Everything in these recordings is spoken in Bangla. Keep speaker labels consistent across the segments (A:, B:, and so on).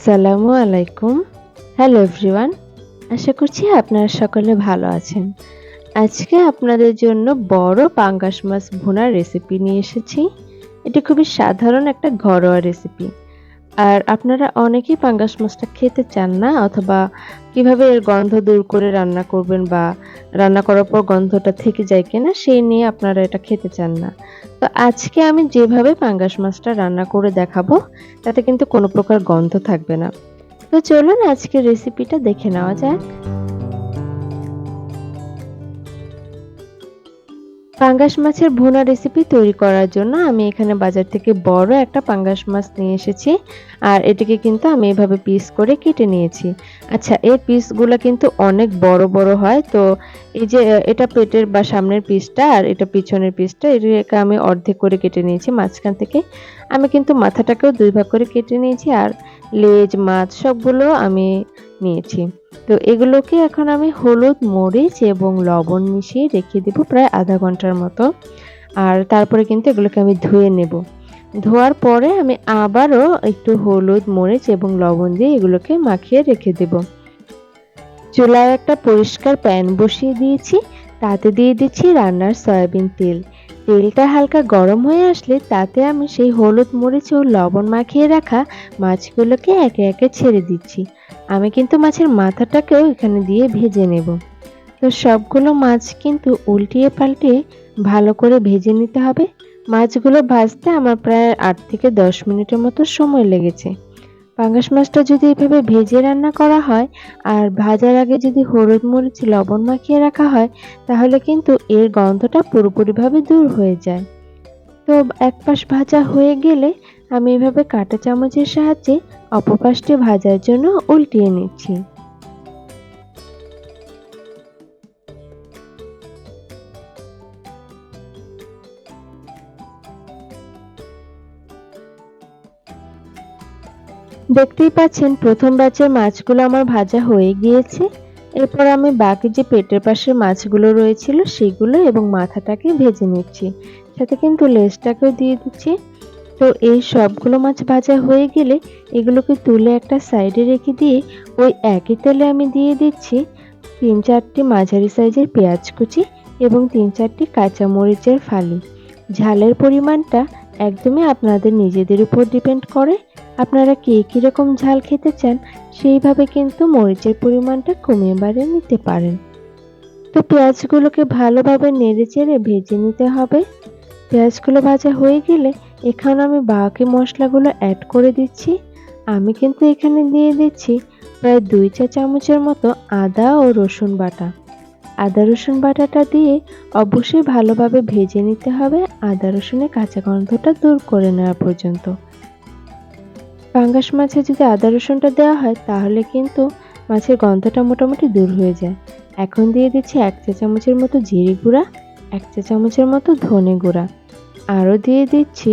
A: আসসালামু আলাইকুম। Hello everyone. আশা করছি আপনারা সকলে ভালো আছেন। আজকে আপনাদের জন্য বড় পাঙ্গাস মাছ ভুনার রেসিপি নিয়ে এসেছি। এটি খুবই সাধারণ একটা ঘরোয়া রেসিপি। আর আপনারা অনেকেই পাঙ্গাস মাছটা খেতে চান না, অথবা কিভাবে এর গন্ধ দূর করে রান্না করবেন, বা রান্না করার পর গন্ধটা থেকে যায় কিনা সেই নিয়ে আপনারা এটা খেতে চান না। তো আজকে আমি যেভাবে পাঙ্গাস মাছটা রান্না করে দেখাবো, তাতে কিন্তু কোনো প্রকার গন্ধ থাকবে না। তো চলুন আজকের রেসিপিটা দেখে নেওয়া যাক। পাঙ্গাস মাছের ভুনা রেসিপি তৈরি করার জন্য আমি এখানে বাজার থেকে বড় একটা পাঙ্গাস মাছ নিয়ে এসেছি। আর এটিকে কিন্তু আমি এভাবে পিস করে কেটে নিয়েছি। আচ্ছা, এর পিসগুলা কিন্তু অনেক বড় বড় হয়। তো এই যে এটা পেটের বা সামনের পিসটা, আর এটা পিছনের পিসটা, এটাকে আমি অর্ধেক করে কেটে নিয়েছি মাঝখান থেকে। আমি কিন্তু মাথাটাকেও ২ ভাগ করে কেটে নিয়েছি, আর লেজ, মাছ সবগুলো আমি নিয়েছি। তো এগুলোকে এখন আমি হলুদ, মরিচ এবং লবণ মিশিয়ে রেখে দেব প্রায় আধা ঘন্টার মতো। আর তারপরে কিন্তু এগুলোকে আমি ধুয়ে নেব। ধোয়ার পরে আমি আবারও একটু হলুদ, মরিচ এবং লবণ দিয়ে এগুলোকে মাখিয়ে রেখে দেব। চুলায় একটা পরিষ্কার প্যান বসিয়ে দিয়েছি। তাতে দিয়ে দিচ্ছি রান্নার সয়াবিন তেল। তেলটা হালকা গরম হয়ে আসলে তাতে আমি সেই হলুদ, মরিচ ও লবণ মাখিয়ে রাখা মাছগুলোকে একে একে ছেড়ে দিচ্ছি। আমি কিন্তু মাছের মাথাটাকেও এখানে দিয়ে ভেজে নেব। তো সবগুলো মাছ কিন্তু উল্টিয়ে পাল্টিয়ে ভালো করে ভেজে নিতে হবে। মাছগুলো ভাজতে আমার প্রায় ৮ থেকে ১০ মিনিটের মতো সময় লেগেছে। পাঙ্গাস মাছটা যদি এভাবে ভেজে রান্না করা হয়, আর ভাজার আগে যদি হলুদ, মরিচ, লবণ মাখিয়ে রাখা হয়, তাহলে কিন্তু এর গন্ধটা পুরোপুরিভাবে দূর হয়ে যায়। তো এক পাশ ভাজা হয়ে গেলে আমি এভাবে কাঁটা চামচের সাহায্যে অপর পাশটি ভাজার জন্য উল্টিয়ে নিচ্ছি। দেখতেই পাচ্ছেন প্রথম ব্যাচের মাছগুলো আমার ভাজা হয়ে গিয়েছে। এরপর আমি বাকি যে পেটের পাশের মাছগুলো রয়েছিল সেগুলো এবং মাথাটাকে ভেজে নিচ্ছি। সাথে কিন্তু লেজটাকেও দিয়ে দিচ্ছি। তো এই সবগুলো মাছ ভাজা হয়ে গেলে এগুলোকে তুলে একটা সাইডে রেখে দিয়ে ওই একই তেলে আমি দিয়ে দিচ্ছি ৩-৪টি মাঝারি সাইজের পেঁয়াজ কুচি এবং ৩-৪টি কাঁচা মরিচের ফালি। ঝালের পরিমাণটা একদমই আপনাদের নিজেদের উপর ডিপেন্ড করে। আপনারা কে কিরকম ঝাল খেতে চান সেইভাবে কিন্তু মরিচের পরিমাণটা কমিয়ে বাড়িয়ে নিতে পারেন। তো পেঁয়াজগুলোকে ভালোভাবে নেড়েচেড়ে ভেজে নিতে হবে। পেঁয়াজগুলো ভাজা হয়ে গেলে এখানে আমি বাকি মশলাগুলো অ্যাড করে দিচ্ছি। আমি কিন্তু এখানে দিয়ে দিচ্ছি প্রায় ২ চা চামচের মতো আদা ও রসুন বাটা। আদা রসুন বাটাটা দিয়ে অবশ্যই ভালোভাবে ভেজে নিতে হবে, আদা রসুনের কাঁচা গন্ধটা দূর করে নেওয়া পর্যন্ত। পাঙ্গাস মাছে যদি আদা রসুনটা দেওয়া হয় তাহলে কিন্তু মাছের গন্ধটা মোটামুটি দূর হয়ে যায়। এখন দিয়ে দিচ্ছি ১ চা চামচের মতো জিরে গুঁড়া, ১ চা চামচের মতো ধনে গুঁড়া। আরও দিয়ে দিচ্ছি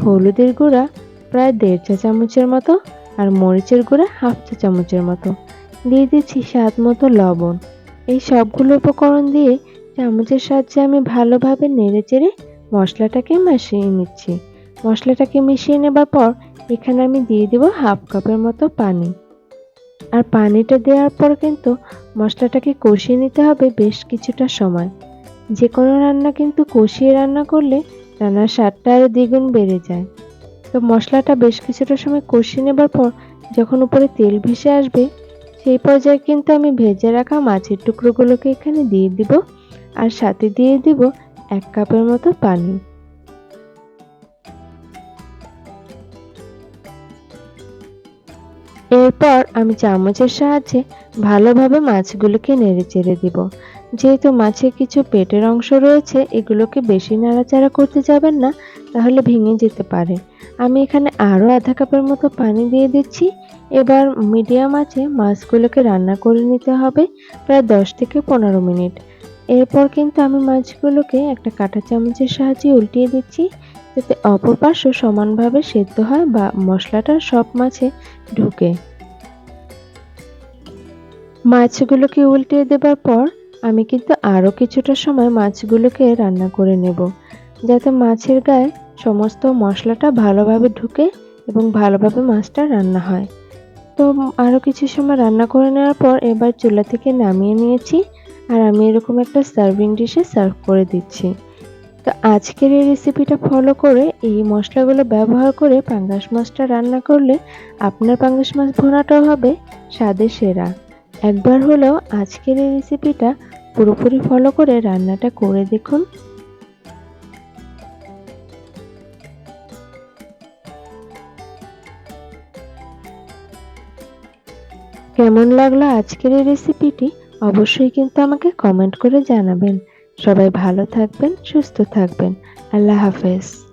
A: হলুদের গুঁড়া প্রায় ১.৫ চা চামচের মতো, আর মরিচের গুঁড়া ১/২ চা চামচের মতো। দিয়ে দিচ্ছি স্বাদ মতো লবণ। এই সবগুলো উপকরণ দিয়ে চামচের সাহায্যে আমি ভালোভাবে নেড়েচেড়ে মশলাটাকে মিশিয়ে নিচ্ছি। মশলাটাকে মিশিয়ে নেবার পর এখানে আমি দিয়ে দেব ১/২ কাপের মতো পানি। আর পানিটা দেওয়ার পর কিন্তু মশলাটাকে কষিয়ে নিতে হবে বেশ কিছুটা সময়। যেকোনো রান্না কিন্তু কষিয়ে রান্না করলে রান্নার স্বাদটা আরও দ্বিগুণ বেড়ে যায়। তো মশলাটা বেশ কিছুটা সময় কষিয়ে নেবার পর যখন উপরে তেল ভেসে আসবে, সেই পর্যায়ে কিন্তু আমি ভেজে রাখা মাছের টুকরোগুলোকে এখানে দিয়ে দিব, আর সাথে দিয়ে দিব ১ কাপের মতো পানি। এরপর আমি চামচের সাহায্যে ভালোভাবে মাছগুলোকে নেড়েচেড়ে দিব। যেহেতু মাছে কিছু পেটের অংশ রয়েছে, এগুলোকে বেশি নাড়াচাড়া করতে যাবেন না, তাহলে ভেঙে যেতে পারে। আমি এখানে আরও আধা কাপের মতো পানি দিয়ে দিচ্ছি। এবার মিডিয়াম আঁচে মাছগুলোকে রান্না করে নিতে হবে প্রায় ১০ থেকে ১৫ মিনিট। এরপর কিন্তু আমি মাছগুলোকে একটা কাঁটা চামচের সাহায্যে উল্টিয়ে দিচ্ছি, যাতে অপর পার্শ্ব সমানভাবে সেদ্ধ হয় বা মশলাটা সব মাছে ঢুকে। মাছগুলোকে উল্টিয়ে দেবার পর আমি কিন্তু আরও কিছুটা সময় মাছগুলোকে রান্না করে নেব, যাতে মাছের গায়ে সমস্ত মশলাটা ভালোভাবে ঢুকে এবং ভালোভাবে মাছটা রান্না হয়। তো আরো কিছু সময় রান্না করে নেওয়ার পর এবার চুলা থেকে নামিয়ে নিয়েছি। আর আমি এরকম একটা সার্ভিং ডিশে সার্ভ করে দিচ্ছি। তো আজকের এই রেসিপিটা ফলো করে এই মসলাগুলো ব্যবহার করে পাঙ্গাস মাছটা রান্না করলে আপনার পাঙ্গাস মাছ ভুনাটাও হবে স্বাদে সেরা। একবার হলেও আজকের এই রেসিপিটা পুরোপুরি ফলো করে রান্নাটা করে দেখুন। কেমন লাগলো আজকের এই রেসিপিটি অবশ্যই কিন্তু আমাকে কমেন্ট করে জানাবেন। সবাই ভালো থাকবেন, সুস্থ থাকবেন। আল্লাহ হাফেজ।